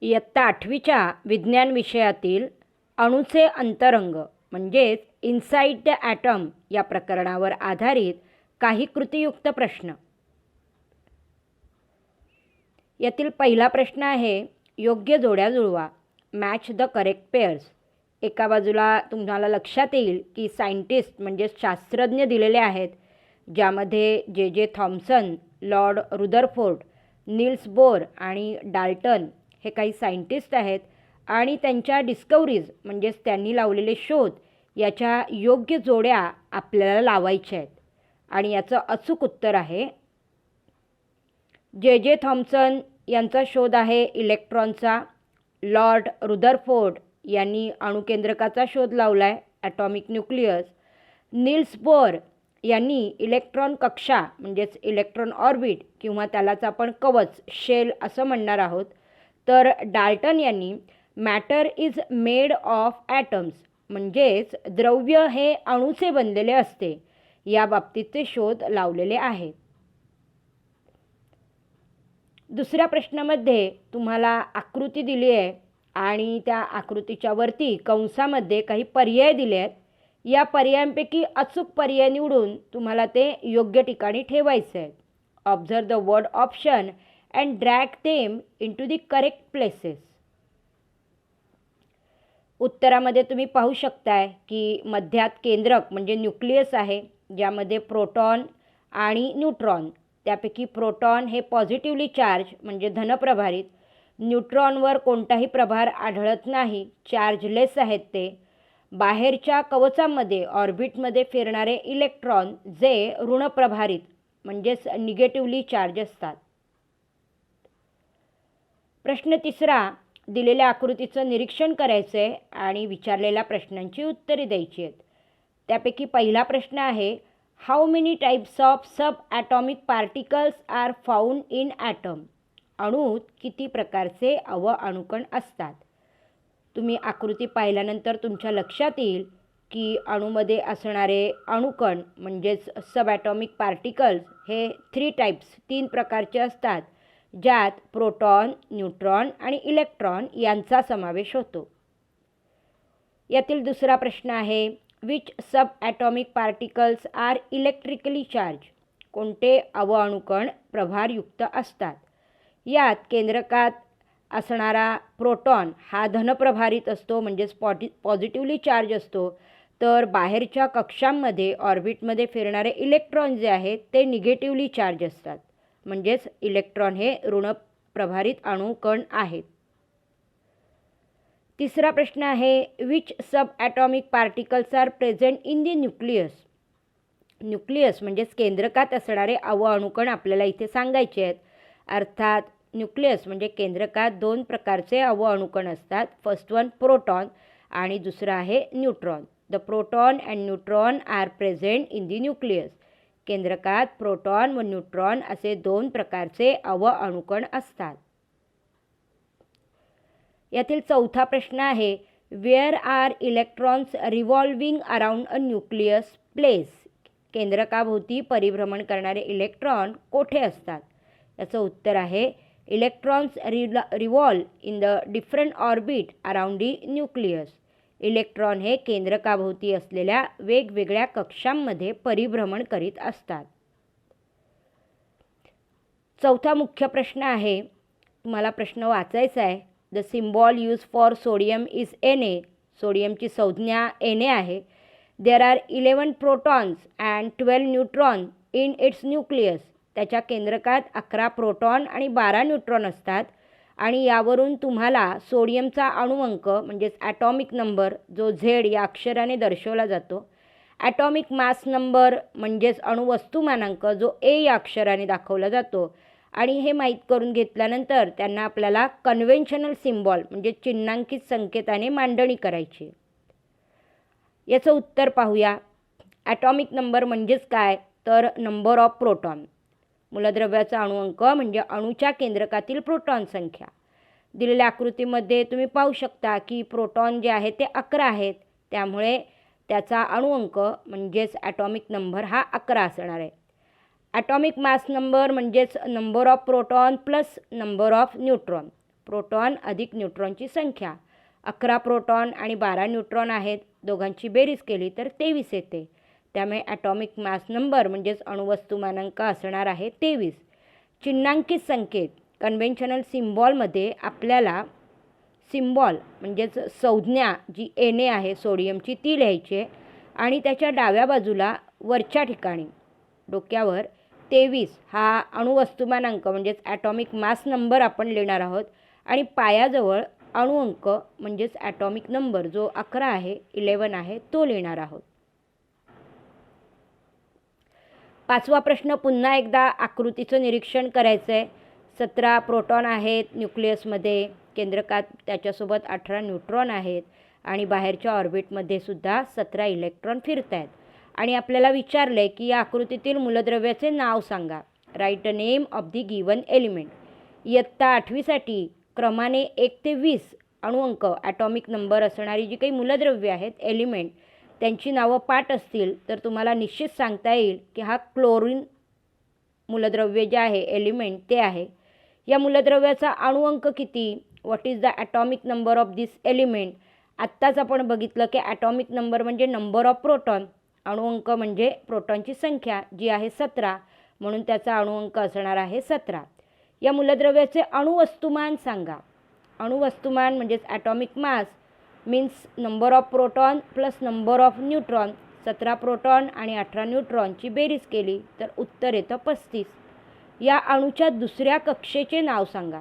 इयत्ता 8वीच्या विज्ञान विषयातील अणूचे अंतरंग म्हणजेच इनसाइड द ॲटम या प्रकरणावर आधारित काही कृतीयुक्त प्रश्न. यातील पहिला प्रश्न आहे, योग्य जोड्या जुळवा. Match the correct pairs. एका बाजूला तुम्हाला लक्षात येईल की सायंटिस्ट म्हणजे शास्त्रज्ञ दिलेले आहेत, ज्यामध्ये J Thomson, Lord Rutherford, Niels Bohr आणि डाल्टन हे काही सायंटिस्ट आहेत आणि त्यांच्या डिस्कवरीज म्हणजेच त्यांनी लावलेले शोध याच्या योग्य जोड्या आपल्याला लावायच्या आहेत. आणि याचं अचूक उत्तर आहे जे थॉम्सन यांचा शोध आहे इलेक्ट्रॉनचा. लॉर्ड रुदरफोर्ड यांनी अणुकेंद्रकाचा शोध लावला आहे, ॲटॉमिक न्यूक्लियस. नील्स बोर यांनी इलेक्ट्रॉन कक्षा म्हणजेच इलेक्ट्रॉन ऑर्बिट किंवा त्यालाच आपण कवच शेल असं म्हणणार आहोत. तर डाल्टन यांनी matter is made of atoms म्हणजेच द्रव्य हे अणूचे बनलेले असते या बाबतीचे शोध लावलेले आहेत. दुसऱ्या प्रश्नामध्ये तुम्हाला आकृती दिली आहे आणि त्या आकृतीच्या वरती कंसामध्ये काही पर्याय दिले आहेत. या पर्यायांपैकी अचूक पर्याय निवडून तुम्हाला ते योग्य ठिकाणी ठेवायचे आहेत. Observe the word option and drag them into the correct places. उत्तरामध्ये तुम्ही पाहू शकताय की मध्यात केंद्रक म्हणजे न्यूक्लियस आहे, ज्यामध्ये प्रोटॉन आणि न्यूट्रॉन. त्यापैकी प्रोटॉन हे पॉझिटिव्हली चार्ज म्हणजे धनप्रभारित. न्यूट्रॉनवर कोणताही प्रभार आढळत नाही, चार्जलेस आहेत ते. बाहेरच्या कवचामध्ये ऑर्बिटमध्ये फिरणारे इलेक्ट्रॉन जे ऋणप्रभारित म्हणजेच निगेटिव्हली चार्ज असतात. प्रश्न तिसरा, दिलेल्या आकृतीचं निरीक्षण करायचं आहे आणि विचारलेल्या प्रश्नांची उत्तरे द्यायची आहेत. त्यापैकी पहिला प्रश्न आहे, how many types of subatomic particles are found in atom. अणूत किती प्रकारचे अणुकण असतात. तुम्ही आकृती पाहिल्यानंतर तुमच्या लक्षात येईल की अणूमध्ये असणारे अणुकण म्हणजेच सब ॲटॉमिक पार्टिकल्स हे 3 प्रकारचे असतात, ज्यात प्रोटॉन, न्यूट्रॉन आणि इलेक्ट्रॉन यांचा समावेश होतो. यातील दुसरा प्रश्न आहे, which subatomic particles are electrically charge. कोणते अणुकण प्रभारयुक्त असतात. यात केंद्रकात असणारा प्रोटॉन हा धनप्रभारित असतो म्हणजेच पॉझिटिव्हली चार्ज असतो. तर बाहेरच्या कक्षांमध्ये ऑर्बिटमध्ये फिरणारे इलेक्ट्रॉन जे आहेत ते निगेटिव्हली चार्ज असतात म्हणजेच इलेक्ट्रॉन हे ऋणप्रभारित अणुकण आहेत. तिसरा प्रश्न आहे, which subatomic particles are present in the nucleus. Nucleus म्हणजेच केंद्रकात असणारे अणुकण आपल्याला इथे सांगायचे आहेत. अर्थात न्यूक्लियस म्हणजे केंद्रकात 2 प्रकारचे अणुकण असतात. फर्स्ट वन प्रोटॉन आणि दुसरं आहे neutron. The proton and neutron are present in the nucleus. केंद्रकात प्रोटॉन व न्यूट्रॉन असे 2 प्रकारचे अणुकण असतात. यातील चौथा प्रश्न आहे, where are electrons revolving around a nucleus place. केंद्रकाभोवती परिभ्रमण करणारे इलेक्ट्रॉन कोठे असतात. याचं उत्तर आहे, electrons revolve in the different orbit around the nucleus. Electron हे केंद्रकाभोवती असलेल्या वेगवेगळ्या कक्षांमध्ये परिभ्रमण करीत असतात. चौथा मुख्य प्रश्न आहे, तुम्हाला प्रश्न वाचायचा आहे. The symbol use for sodium is Na. सोडियमची संज्ञा Na आहे. There are 11 protons and 12 neutron in its nucleus. त्याच्या केंद्रकात 11 प्रोटॉन आणि 12 न्यूट्रॉन असतात. आणि यावरून तुम्हाला सोडियमचा अणुअंक म्हणजेच ॲटॉमिक नंबर जो Z या अक्षराने दर्शवला जातो, ॲटॉमिक मास नंबर म्हणजेच अणुवस्तुमानांक जो A या अक्षराने दाखवला जातो. आणि हे माहीत करून घेतल्यानंतर त्यांना आपल्याला कन्व्हेन्शनल सिम्बॉल म्हणजे चिन्हांकित संकेताने मांडणी करायची. याचं उत्तर पाहूया. ॲटॉमिक नंबर म्हणजेच काय, तर नंबर ऑफ प्रोटॉन. मूलद्रव्याचा अणुअंक म्हणजे अणूच्या केंद्रकातील प्रोटॉन संख्या. दिलेल्या आकृतीमध्ये तुम्ही पाहू शकता की प्रोटॉन जे आहे ते 11 आहेत, त्यामुळे त्याचा अणुअंक म्हणजेच ॲटॉमिक नंबर हा 11 असणार आहे. ॲटॉमिक मास नंबर म्हणजेच number of proton plus number of neutron. Proton अधिक न्यूट्रॉनची संख्या. 11 प्रोटॉन आणि 12 न्यूट्रॉन आहेत, दोघांची बेरीज केली तर 23 येते. त्यामुळे ॲटॉमिक मास नंबर म्हणजेच अणुवस्तुमानांक असणार आहे 23. चिन्हांकित संकेत कन्व्हेन्शनल सिम्बॉलमध्ये आपल्याला सिम्बॉल म्हणजेच संज्ञा जी Na आहे सोडियमची ती लिहायची आहे आणि त्याच्या डाव्या बाजूला वरच्या ठिकाणी डोक्यावर 23 हा अणुवस्तुमानांक म्हणजेच ॲटॉमिक मास नंबर आपण लिहिणार आहोत आणि पायाजवळ अणुअंक म्हणजेच ॲटॉमिक नंबर जो 11 आहे 11 आहे तो लिहिणार आहोत. 5वा प्रश्न पुन्हा एकदा आकृतीचं निरीक्षण करायचं आहे. 17 प्रोटॉन आहेत न्यूक्लियसमध्ये, केंद्रकात त्याच्यासोबत 18 न्यूट्रॉन आहेत आणि बाहेरच्या ऑर्बिटमध्ये सुद्धा 17 इलेक्ट्रॉन फिरत आहेत. आणि आपल्याला विचारलं आहे की या आकृतीतील मूलद्रव्याचे नाव सांगा. Right a name of the given element. इयत्ता 8वीसाठी क्रमाने 1 ते 20 अणुअंक ॲटॉमिक नंबर असणारी जी काही मूलद्रव्य आहेत एलिमेंट त्यांची नावं पाठ असतील तर तुम्हाला निश्चित सांगता येईल की हा क्लोरीन मूलद्रव्य जे आहे एलिमेंट ते आहे. या मूलद्रव्याचा अणुअंक किती, what is the atomic number of this element. आत्ताच आपण बघितलं की ॲटॉमिक नंबर म्हणजे नंबर ऑफ प्रोटॉन, अणुअंक म्हणजे प्रोटॉनची संख्या जी आहे 17 म्हणून त्याचा अणुअंक असणार आहे 17. या मूलद्रव्याचे अणुवस्तुमान सांगा. अणुवस्तुमान म्हणजेच atomic mass means number of proton plus number of neutron. 17 proton आणि 18 न्यूट्रॉनची बेरीज केली तर उत्तर येतं 35. या अणूच्या दुसऱ्या कक्षेचे नाव सांगा.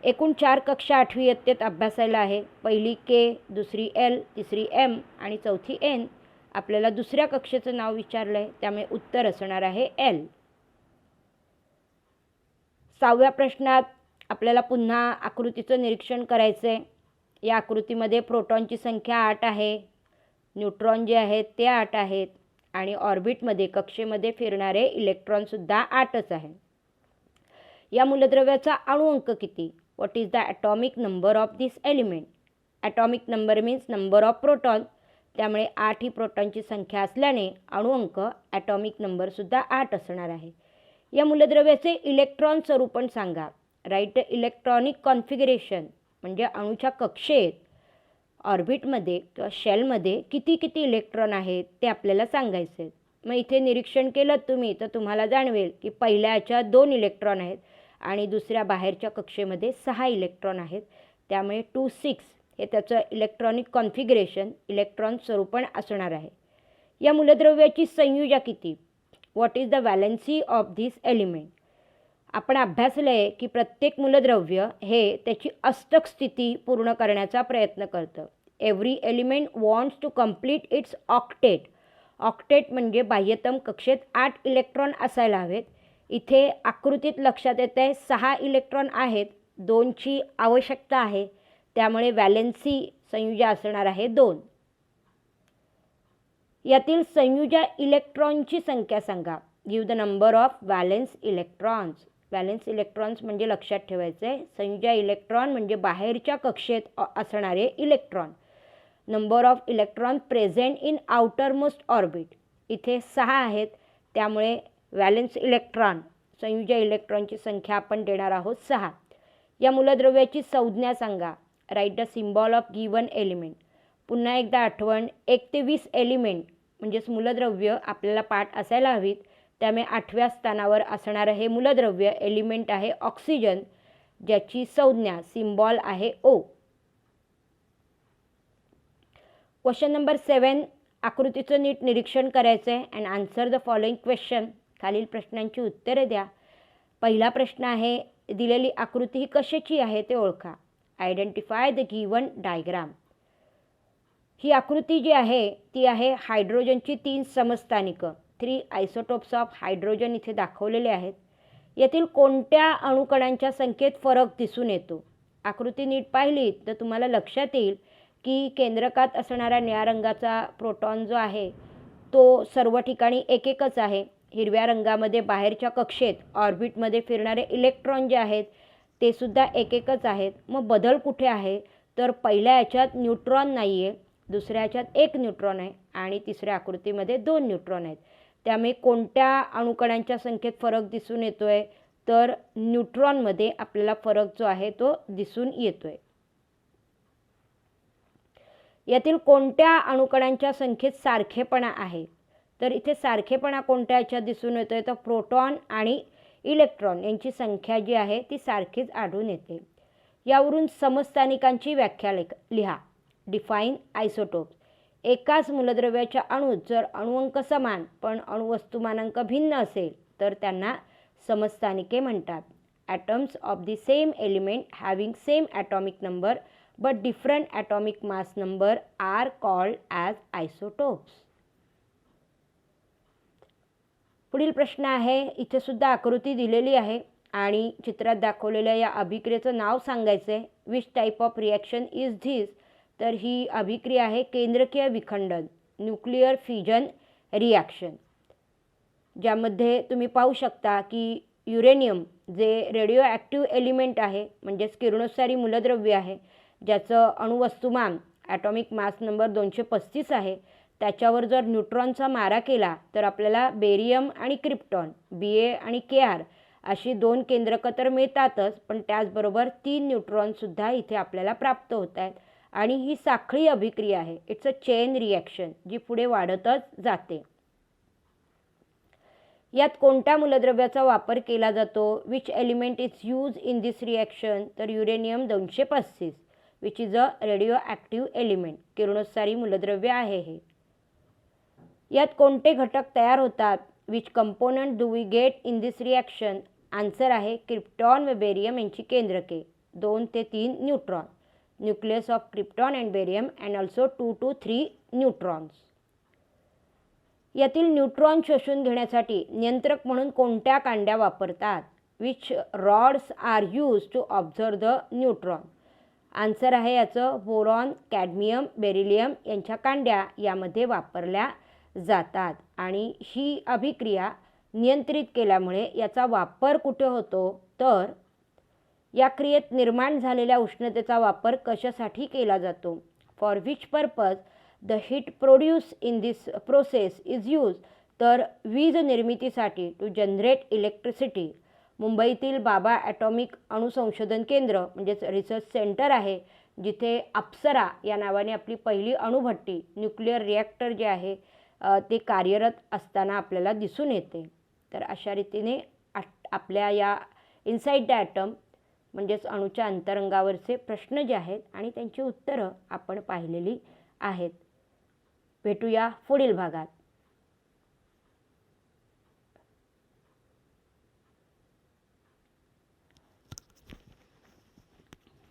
एकूण 4 कक्षा 8वी इयत्तेत अभ्यासायला आहे. पहिली K, दुसरी L, तिसरी M आणि चौथी N. आपल्याला दुसऱ्या कक्षेचं नाव विचारलं आहे त्यामुळे उत्तर असणार आहे L. 6व्या प्रश्नात आपल्याला पुन्हा आकृतीचं निरीक्षण करायचं आहे. या आकृतीमध्ये प्रोटॉनची संख्या 8 आहे, न्यूट्रॉन जे आहेत ते 8 आहेत आणि ऑर्बिटमध्ये कक्षेमध्ये फिरणारे इलेक्ट्रॉनसुद्धा 8च आहे. या मूलद्रव्याचा अणुअंक किती, what is the atomic number of this element. Atomic number means number of proton, त्यामुळे 8 ही प्रोटॉनची संख्या असल्याने अणुअंक ॲटॉमिक नंबरसुद्धा 8 असणार आहे. या मूलद्रव्याचे इलेक्ट्रॉन स्वरूपण सांगा. राईट इलेक्ट्रॉनिक कॉन्फिगरेशन म्हणजे अणूच्या कक्षेत ऑर्बिटमध्ये किंवा शेलमध्ये किती इलेक्ट्रॉन आहेत ते आपल्याला सांगायचे आहेत. मग इथे निरीक्षण केलं तुम्ही तर तुम्हाला जाणवेल की पहिल्या याच्यात 2 इलेक्ट्रॉन आहेत आणि दुसऱ्या बाहेरच्या कक्षेमध्ये 6 इलेक्ट्रॉन आहेत. त्यामुळे 2, 6 हे त्याचं इलेक्ट्रॉनिक कॉन्फिगरेशन इलेक्ट्रॉन स्वरूपण असणार आहे. या मूलद्रव्याची संयुजा किती, what is the valency of this element. आपण अभ्यासलं आहे की प्रत्येक मूलद्रव्य हे त्याची अष्टक स्थिती पूर्ण करण्याचा प्रयत्न करतं. Every element wants to complete its octet. Octet म्हणजे बाह्यतम कक्षेत 8 इलेक्ट्रॉन असायला हवेत. इथे आकृतीत लक्षात येतं आहे 6 इलेक्ट्रॉन आहेत, 2ची आवश्यकता आहे, त्यामुळे व्हॅलेन्सी संयुजा असणार आहे 2. यातील संयुजा इलेक्ट्रॉनची संख्या सांगा. Give the number of valence electrons. Valence electrons म्हणजे लक्षात ठेवायचं आहे संयुजा इलेक्ट्रॉन म्हणजे बाहेरच्या कक्षेत असणारे electron. Number of electron present in outer most orbit. इथे 6 आहेत त्यामुळे व्हॅलेन्स इलेक्ट्रॉन संयुजा इलेक्ट्रॉनची संख्या आपण देणार आहोत 6. या मूलद्रव्याची संज्ञा सांगा. Write the symbol of given element. पुन्हा एकदा आठवण 1 ते 20 एलिमेंट म्हणजेच मूलद्रव्य आपल्याला पाठ असायला हवीत. त्यामुळे 8व्या स्थानावर असणारं हे मूलद्रव्य एलिमेंट आहे ऑक्सिजन, ज्याची संज्ञा सिम्बॉल आहे O. Question number 7. आकृतीचं नीट निरीक्षण करायचं आहे and answer the following question. खालील प्रश्नांची उत्तरे द्या. पहिला प्रश्न आहे दिलेली आकृती ही कशाची आहे ते ओळखा. Identify the given diagram. ही आकृती जी आहे ती आहे हायड्रोजनची 3 समस्थानिकं. 3 आयसोटोप्स ऑफ हायड्रोजन इथे दाखवलेले आहेत. यातील कोणत्या अणुकणांच्या संख्येत फरक दिसून येतो. आकृती नीट पाहिली तर तुम्हाला लक्षात येईल की केंद्रकात असणारा निळ्या रंगाचा प्रोटॉन जो आहे तो सर्व ठिकाणी एकच आहे. हिरव्या रंगामध्ये बाहेरच्या कक्षेत ऑर्बिटमध्ये फिरणारे इलेक्ट्रॉन जे आहेत ते सुद्धा एकच आहेत. मग बदल कुठे आहे तर पहिल्या याच्यात न्यूट्रॉन नाही आहे, दुसऱ्या याच्यात 1 न्यूट्रॉन आहे आणि तिसऱ्या आकृतीमध्ये 2 न्यूट्रॉन आहेत. त्यामुळे कोणत्या अणुकणांच्या संख्येत फरक दिसून येतो आहे तर न्यूट्रॉनमध्ये आपल्याला फरक जो आहे तो दिसून येतोय. यातील कोणत्या अणुकणांच्या संख्येत सारखेपणा आहे? तर इथे सारखेपणा कोणत्या याच्यात दिसून येतोय? तर प्रोटॉन आणि इलेक्ट्रॉन यांची संख्या जी आहे ती सारखीच आढळून येते. यावरून समस्थानिकांची व्याख्या लिहा. Define isotopes. एकाच मूलद्रव्याच्या अणूत जर अणुअंक समान पण अणुवस्तुमानांक भिन्न असेल तर त्यांना समस्थानिके म्हणतात. Atoms of the same element having same atomic number but different atomic mass number are called as isotopes. पुढील प्रश्न आहे. इथे सुद्धा आकृती दिलेली आहे आणि चित्रात दाखवलेल्या या अभिक्रियेचं नाव सांगायचं आहे. Which type of reaction is this? तर ही अभिक्रिया आहे केंद्रकीय विखंडन, न्यूक्लिअर फ्युजन रिॲक्शन, ज्यामध्ये तुम्ही पाहू शकता की युरेनियम जे रेडिओ ॲक्टिव्ह एलिमेंट आहे, म्हणजेच किरणोत्सारी मूलद्रव्य आहे, ज्याचं अणुवस्तुमान ॲटॉमिक मास नंबर 235 आहे, त्याच्यावर जर न्यूट्रॉनचा मारा केला तर आपल्याला बेरियम आणि क्रिप्टॉन, Ba आणि Kr अशी 2 केंद्रकं तर मिळतातच, पण त्याचबरोबर 3 न्यूट्रॉनसुद्धा इथे आपल्याला प्राप्त होत आहेत. आणि ही साखळी अभिक्रिया आहे. इट्स अ चेन रिॲक्शन जी पुढे वाढतच जाते. यात कोणत्या मूलद्रव्याचा वापर केला जातो? Which element is use in this reaction? तर uranium 235 which is a radioactive element, किरणोत्सारी मूलद्रव्य आहे हे. यात कोणते घटक तयार होतात? Which component do we get in this reaction? Answer आहे क्रिप्टॉन व बेरियम यांची केंद्रके, 2 ते 3 neutron, nucleus of krypton and barium and also 2 to 3 neutrons. यातील न्यूट्रॉन शोषून घेण्यासाठी नियंत्रक म्हणून कोणत्या कांड्या वापरतात? Which rods are use to observe the neutron? Answer आहे याचं बोरॉन, कॅडमियम, बेरिलियम यांच्या कांड्या यामध्ये वापरल्या जातात. आणि ही अभिक्रिया नियंत्रित केल्यामुळे याचा वापर कुठे होतो? तर या क्रियेत निर्माण झालेल्या उष्णतेचा वापर कशासाठी केला जातो? For which purpose the heat produce in this process is use? तर वीज निर्मितीसाठी, टू जनरेट इलेक्ट्रिसिटी. मुंबईतील बाबा ॲटॉमिक अणुसंशोधन केंद्र म्हणजेच रिसर्च सेंटर आहे, जिथे अप्सरा या नावाने आपली पहिली अणुभट्टी, न्यूक्लिअर रिॲक्टर जे आहे ते कार्यरत असताना आपल्याला दिसून येते. तर अशा रीतीने आपल्या या इनसाइड द ॲटम म्हणजेच अणूच्या अंतरंगावरचे प्रश्न जे आहेत आणि त्यांची उत्तरं आपण पाहिलेली आहेत. भेटूया पुढील भागात.